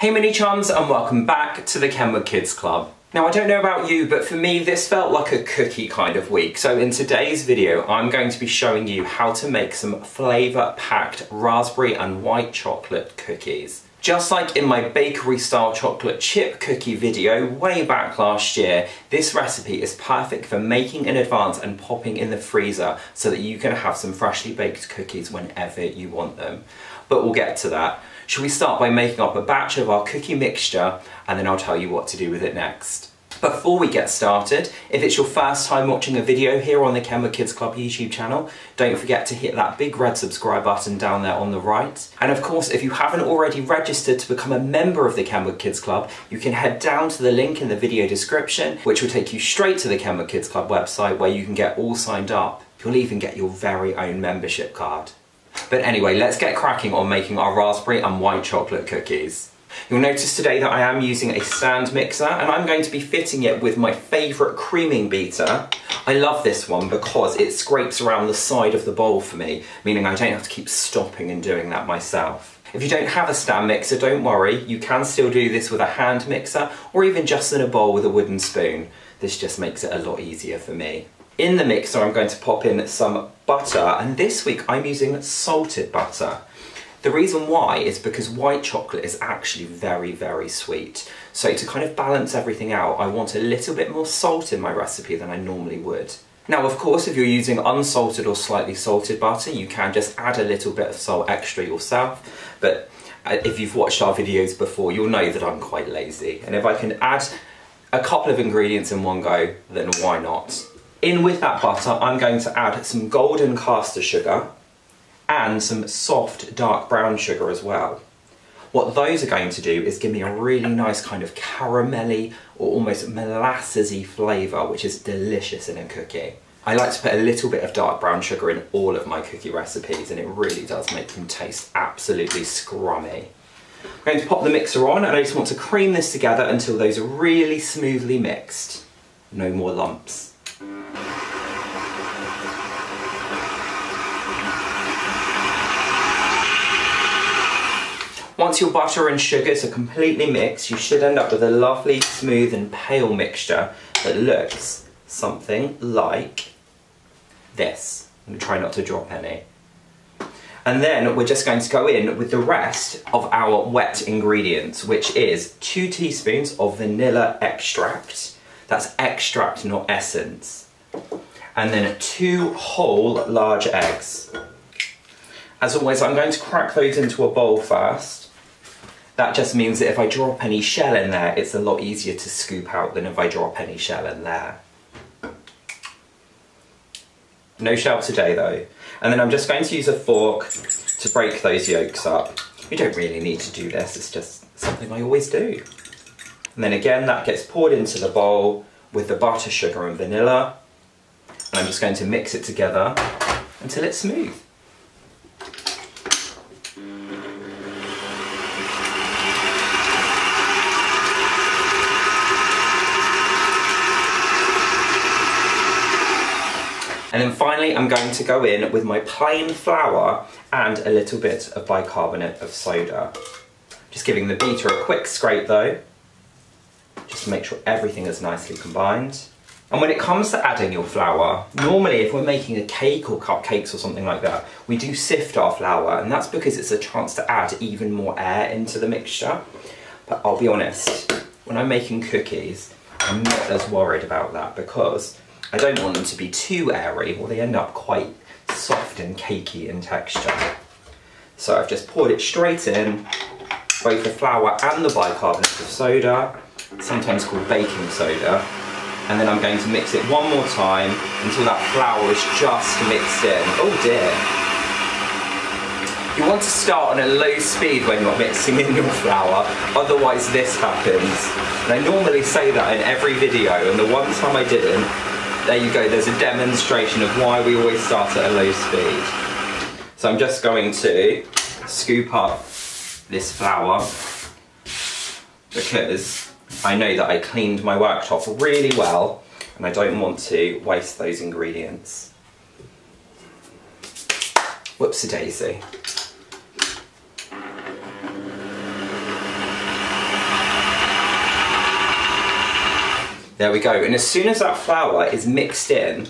Hey mini chums, and welcome back to the Kenwood Kids Club. Now I don't know about you, but for me this felt like a cookie kind of week. So in today's video I'm going to be showing you how to make some flavour packed raspberry and white chocolate cookies. Just like in my bakery style chocolate chip cookie video way back last year, this recipe is perfect for making in advance and popping in the freezer so that you can have some freshly baked cookies whenever you want them. But we'll get to that. Should we start by making up a batch of our cookie mixture and then I'll tell you what to do with it next. Before we get started, if it's your first time watching a video here on the Kenwood Kids Club YouTube channel, don't forget to hit that big red subscribe button down there on the right. And of course, if you haven't already registered to become a member of the Kenwood Kids Club, you can head down to the link in the video description, which will take you straight to the Kenwood Kids Club website where you can get all signed up. You'll even get your very own membership card. But anyway, let's get cracking on making our raspberry and white chocolate cookies. You'll notice today that I am using a stand mixer and I'm going to be fitting it with my favourite creaming beater. I love this one because it scrapes around the side of the bowl for me, meaning I don't have to keep stopping and doing that myself. If you don't have a stand mixer, don't worry, you can still do this with a hand mixer or even just in a bowl with a wooden spoon. This just makes it a lot easier for me. In the mixer I'm going to pop in some butter, and this week I'm using salted butter. The reason why is because white chocolate is actually very, very sweet. So to kind of balance everything out, I want a little bit more salt in my recipe than I normally would. Now of course, if you're using unsalted or slightly salted butter, you can just add a little bit of salt extra yourself. But if you've watched our videos before, you'll know that I'm quite lazy. And if I can add a couple of ingredients in one go, then why not? In with that butter, I'm going to add some golden caster sugar and some soft dark brown sugar as well. What those are going to do is give me a really nice kind of caramelly or almost molassesy flavour, which is delicious in a cookie. I like to put a little bit of dark brown sugar in all of my cookie recipes and it really does make them taste absolutely scrummy. I'm going to pop the mixer on and I just want to cream this together until those are really smoothly mixed. No more lumps. Once your butter and sugars are completely mixed, you should end up with a lovely, smooth and pale mixture that looks something like this. I'm going to try not to drop any. And then we're just going to go in with the rest of our wet ingredients, which is 2 teaspoons of vanilla extract. That's extract, not essence. And then 2 whole large eggs. As always, I'm going to crack those into a bowl first. That just means that if I drop any shell in there, it's a lot easier to scoop out than if I drop any shell in there. No shell today though. And then I'm just going to use a fork to break those yolks up. You don't really need to do this, it's just something I always do. And then again, that gets poured into the bowl with the butter, sugar and vanilla. And I'm just going to mix it together until it's smooth. And then finally, I'm going to go in with my plain flour and a little bit of bicarbonate of soda. Just giving the beater a quick scrape though, just to make sure everything is nicely combined. And when it comes to adding your flour, normally if we're making a cake or cupcakes or something like that, we do sift our flour, and that's because it's a chance to add even more air into the mixture. But I'll be honest, when I'm making cookies, I'm not as worried about that because I don't want them to be too airy or they end up quite soft and cakey in texture. So I've just poured it straight in, both the flour and the bicarbonate of soda, sometimes called baking soda, and then I'm going to mix it one more time until that flour is just mixed in. Oh dear. You want to start on a low speed when you're mixing in your flour, otherwise this happens. And I normally say that in every video, and the one time I didn't, there you go, there's a demonstration of why we always start at a low speed. So I'm just going to scoop up this flour because I know that I cleaned my worktop really well and I don't want to waste those ingredients. Whoopsie daisy. There we go. And as soon as that flour is mixed in,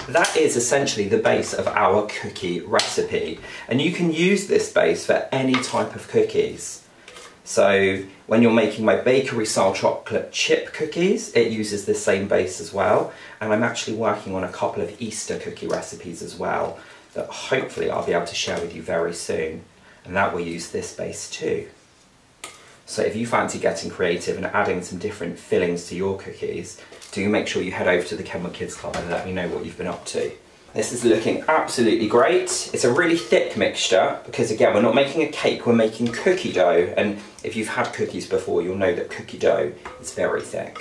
that is essentially the base of our cookie recipe. And you can use this base for any type of cookies. So when you're making my bakery style chocolate chip cookies, it uses the same base as well. And I'm actually working on a couple of Easter cookie recipes as well that hopefully I'll be able to share with you very soon. And that will use this base too. So if you fancy getting creative and adding some different fillings to your cookies, do make sure you head over to the Kenwood Kids Club and let me know what you've been up to. This is looking absolutely great. It's a really thick mixture because again, we're not making a cake, we're making cookie dough. And if you've had cookies before, you'll know that cookie dough is very thick.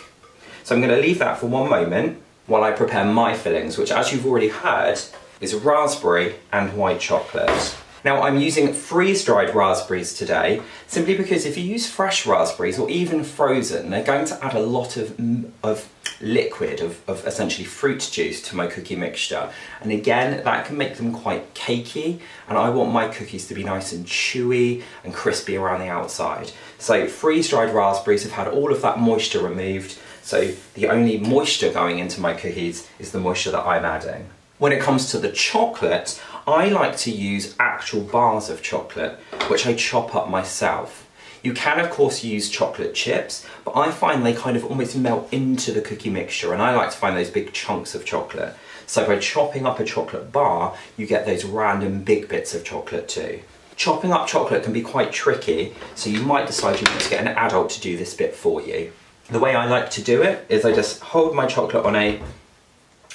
So I'm going to leave that for one moment while I prepare my fillings, which as you've already heard, is raspberry and white chocolate. Now I'm using freeze-dried raspberries today, simply because if you use fresh raspberries or even frozen, they're going to add a lot of liquid, of essentially fruit juice to my cookie mixture. And again, that can make them quite cakey, and I want my cookies to be nice and chewy and crispy around the outside. So freeze-dried raspberries have had all of that moisture removed, so the only moisture going into my cookies is the moisture that I'm adding. When it comes to the chocolate, I like to use actual bars of chocolate, which I chop up myself. You can of course use chocolate chips, but I find they kind of almost melt into the cookie mixture, and I like to find those big chunks of chocolate. So by chopping up a chocolate bar, you get those random big bits of chocolate too. Chopping up chocolate can be quite tricky, so you might decide you want to get an adult to do this bit for you. The way I like to do it is I just hold my chocolate on a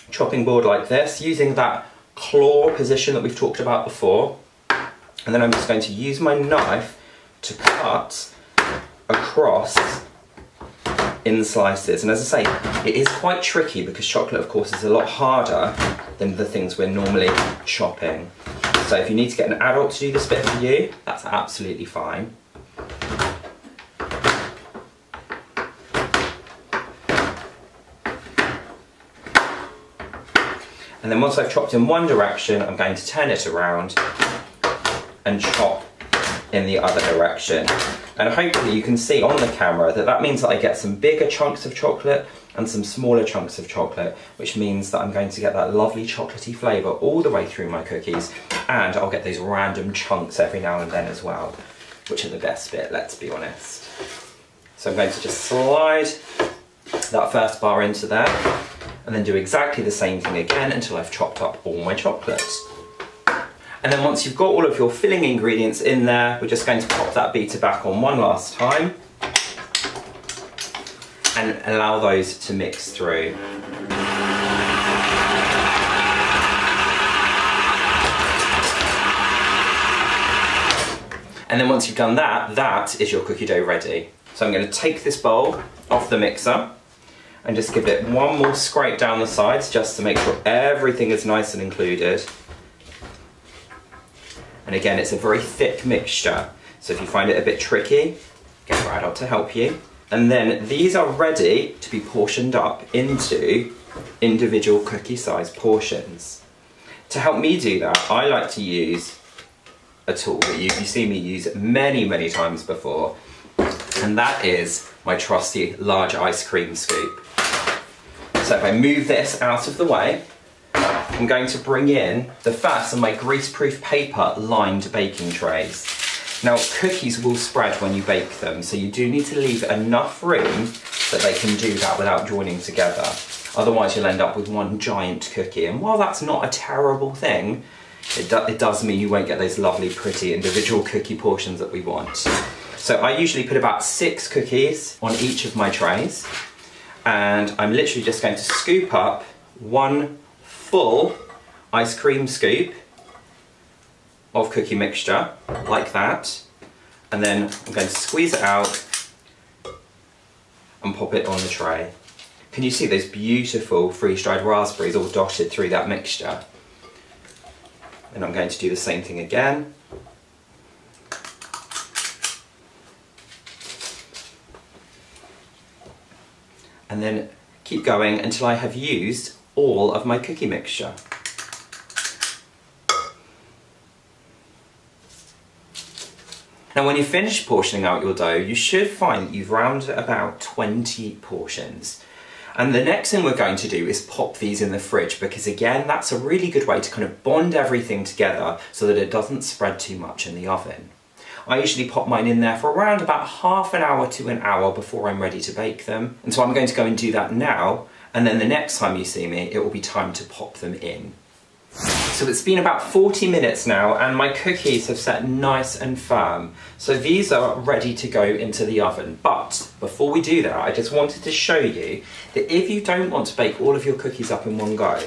chopping board like this, using that claw position that we've talked about before, and then I'm just going to use my knife to cut across in slices. And as I say, it is quite tricky because chocolate of course is a lot harder than the things we're normally chopping. So if you need to get an adult to do this bit for you, that's absolutely fine. And then once I've chopped in one direction, I'm going to turn it around and chop in the other direction. And hopefully you can see on the camera that that means that I get some bigger chunks of chocolate and some smaller chunks of chocolate, which means that I'm going to get that lovely chocolatey flavour all the way through my cookies, and I'll get those random chunks every now and then as well, which are the best bit, let's be honest. So I'm going to just slide that first bar into there, and then do exactly the same thing again until I've chopped up all my chocolates. And then once you've got all of your filling ingredients in there, we're just going to pop that beater back on one last time and allow those to mix through. And then once you've done that, that is your cookie dough ready. So I'm going to take this bowl off the mixer and just give it one more scrape down the sides just to make sure everything is nice and included. And again, it's a very thick mixture, so if you find it a bit tricky, get your adult to help you. And then these are ready to be portioned up into individual cookie size portions. To help me do that, I like to use a tool that you've seen me use many times before, and that is my trusty large ice cream scoop. So if I move this out of the way, I'm going to bring in the first of my greaseproof paper lined baking trays. Now cookies will spread when you bake them, so you do need to leave enough room that they can do that without joining together. Otherwise you'll end up with one giant cookie, and while that's not a terrible thing, it does mean you won't get those lovely pretty individual cookie portions that we want. So I usually put about 6 cookies on each of my trays, and I'm literally just going to scoop up one full ice cream scoop of cookie mixture, like that, and then I'm going to squeeze it out and pop it on the tray. Can you see those beautiful freeze-dried raspberries all dotted through that mixture? And I'm going to do the same thing again. And then keep going until I have used all of my cookie mixture. Now when you finish portioning out your dough, you should find that you've rounded about 20 portions. And the next thing we're going to do is pop these in the fridge, because again, that's a really good way to kind of bond everything together so that it doesn't spread too much in the oven. I usually pop mine in there for around about half an hour to an hour before I'm ready to bake them. And so I'm going to go and do that now, and then the next time you see me, it will be time to pop them in. So it's been about 40 minutes now, and my cookies have set nice and firm. So these are ready to go into the oven. But before we do that, I just wanted to show you that if you don't want to bake all of your cookies up in one go,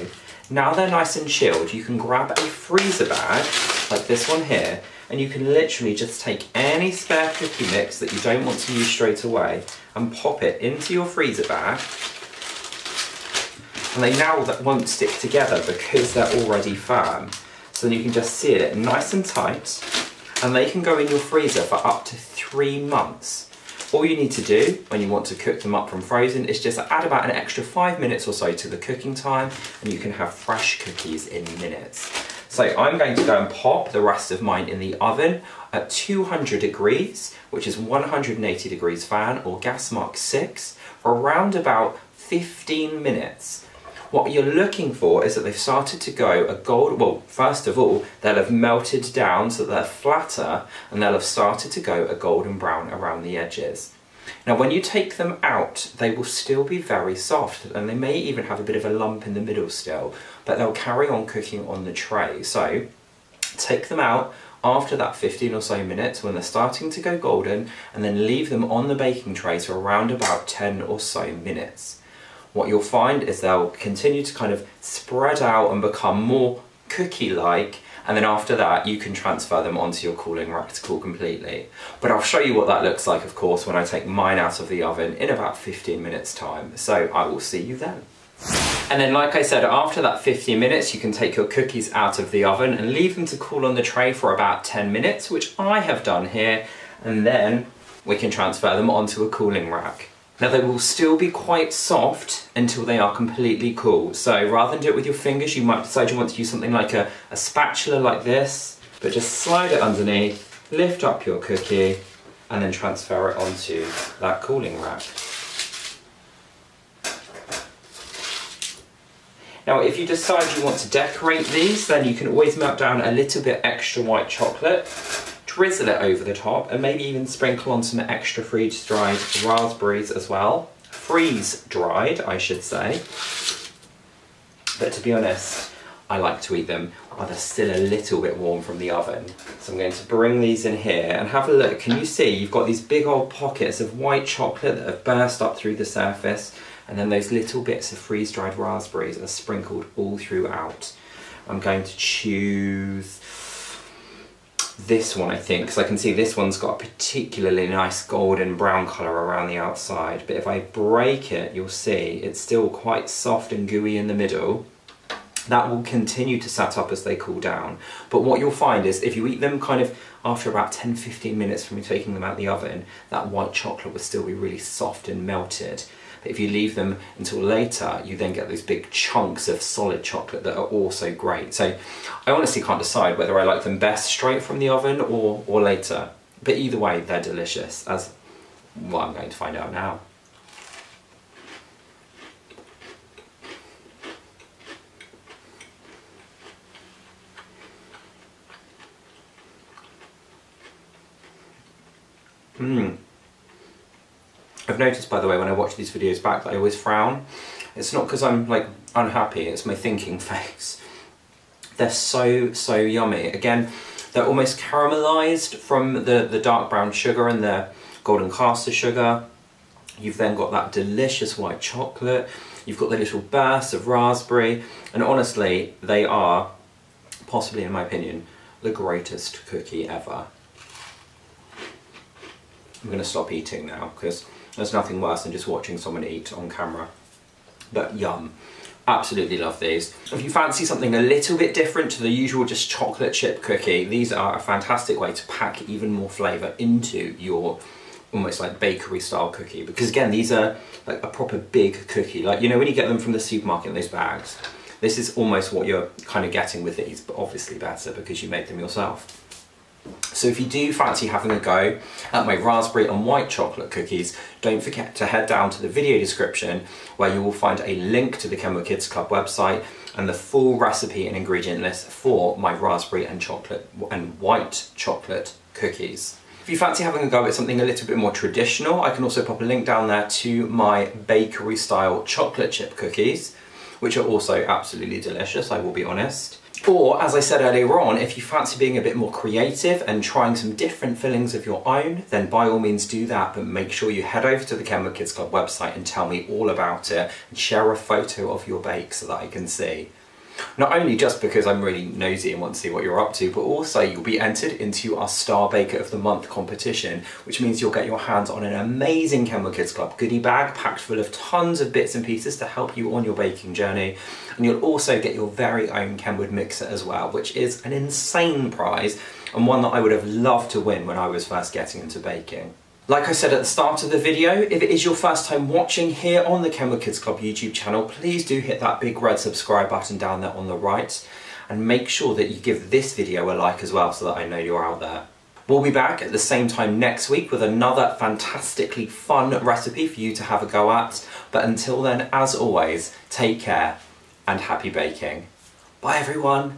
now they're nice and chilled, you can grab a freezer bag, like this one here, and you can literally just take any spare cookie mix that you don't want to use straight away and pop it into your freezer bag. And they now won't stick together because they're already firm. So then you can just seal it nice and tight, and they can go in your freezer for up to 3 months. All you need to do when you want to cook them up from frozen is just add about an extra 5 minutes or so to the cooking time, and you can have fresh cookies in minutes. So I'm going to go and pop the rest of mine in the oven at 200 degrees, which is 180 degrees fan or gas mark 6, for around about 15 minutes. What you're looking for is that they've started to go a gold, well, first of all, they'll have melted down so that they're flatter, and they'll have started to go a golden brown around the edges. Now when you take them out, they will still be very soft, and they may even have a bit of a lump in the middle still, but they'll carry on cooking on the tray. So take them out after that 15 or so minutes when they're starting to go golden, and then leave them on the baking tray for around about 10 or so minutes. What you'll find is they'll continue to kind of spread out and become more cookie-like, and then after that you can transfer them onto your cooling rack to cool completely. But I'll show you what that looks like, of course, when I take mine out of the oven in about 15 minutes time. So I will see you then. And then, like I said, after that 15 minutes, you can take your cookies out of the oven and leave them to cool on the tray for about 10 minutes, which I have done here, and then we can transfer them onto a cooling rack. Now they will still be quite soft until they are completely cool. So rather than do it with your fingers, you might decide you want to use something like a spatula like this, but just slide it underneath, lift up your cookie, and then transfer it onto that cooling rack. Now if you decide you want to decorate these, then you can always melt down a little bit extra white chocolate, drizzle it over the top, and maybe even sprinkle on some extra freeze-dried raspberries as well. Freeze-dried, I should say. But to be honest, I like to eat them while they're still a little bit warm from the oven. So I'm going to bring these in here and have a look. Can you see you've got these big old pockets of white chocolate that have burst up through the surface, and then those little bits of freeze-dried raspberries are sprinkled all throughout. I'm going to choose this one, I think, because I can see this one's got a particularly nice golden brown colour around the outside, but if I break it, you'll see it's still quite soft and gooey in the middle. That will continue to set up as they cool down, but what you'll find is if you eat them kind of after about 10-15 minutes from you taking them out of the oven, that white chocolate will still be really soft and melted. But if you leave them until later, you then get those big chunks of solid chocolate that are also great. So I honestly can't decide whether I like them best straight from the oven or later. But either way, they're delicious, as well, I'm going to find out now. I've noticed, by the way, when I watch these videos back that I always frown. It's not because I'm like unhappy, it's my thinking face. They're so yummy. Again, they're almost caramelized from the dark brown sugar and the golden caster sugar. You've then got that delicious white chocolate. You've got the little bursts of raspberry, and honestly, they are, possibly in my opinion, the greatest cookie ever. I'm going to stop eating now because there's nothing worse than just watching someone eat on camera. But yum. Absolutely love these. If you fancy something a little bit different to the usual just chocolate chip cookie, these are a fantastic way to pack even more flavour into your almost like bakery style cookie. Because again, these are like a proper big cookie. Like, you know, when you get them from the supermarket in those bags, this is almost what you're kind of getting with these, but obviously better because you made them yourself. So if you do fancy having a go at my raspberry and white chocolate cookies, don't forget to head down to the video description where you will find a link to the Kenwood Kids Club website and the full recipe and ingredient list for my raspberry and white chocolate cookies. If you fancy having a go at something a little bit more traditional, I can also pop a link down there to my bakery style chocolate chip cookies, which are also absolutely delicious, I will be honest. Or, as I said earlier on, if you fancy being a bit more creative and trying some different fillings of your own, then by all means do that, but make sure you head over to the Kenwood Kids Club website and tell me all about it and share a photo of your bake so that I can see. Not only just because I'm really nosy and want to see what you're up to, but also you'll be entered into our Star Baker of the Month competition, which means you'll get your hands on an amazing Kenwood Kids Club goodie bag packed full of tons of bits and pieces to help you on your baking journey. And you'll also get your very own Kenwood mixer as well, which is an insane prize and one that I would have loved to win when I was first getting into baking. Like I said at the start of the video, if it is your first time watching here on the Kenwood Kids Club YouTube channel, please do hit that big red subscribe button down there on the right and make sure that you give this video a like as well so that I know you're out there. We'll be back at the same time next week with another fantastically fun recipe for you to have a go at. But until then, as always, take care and happy baking. Bye everyone.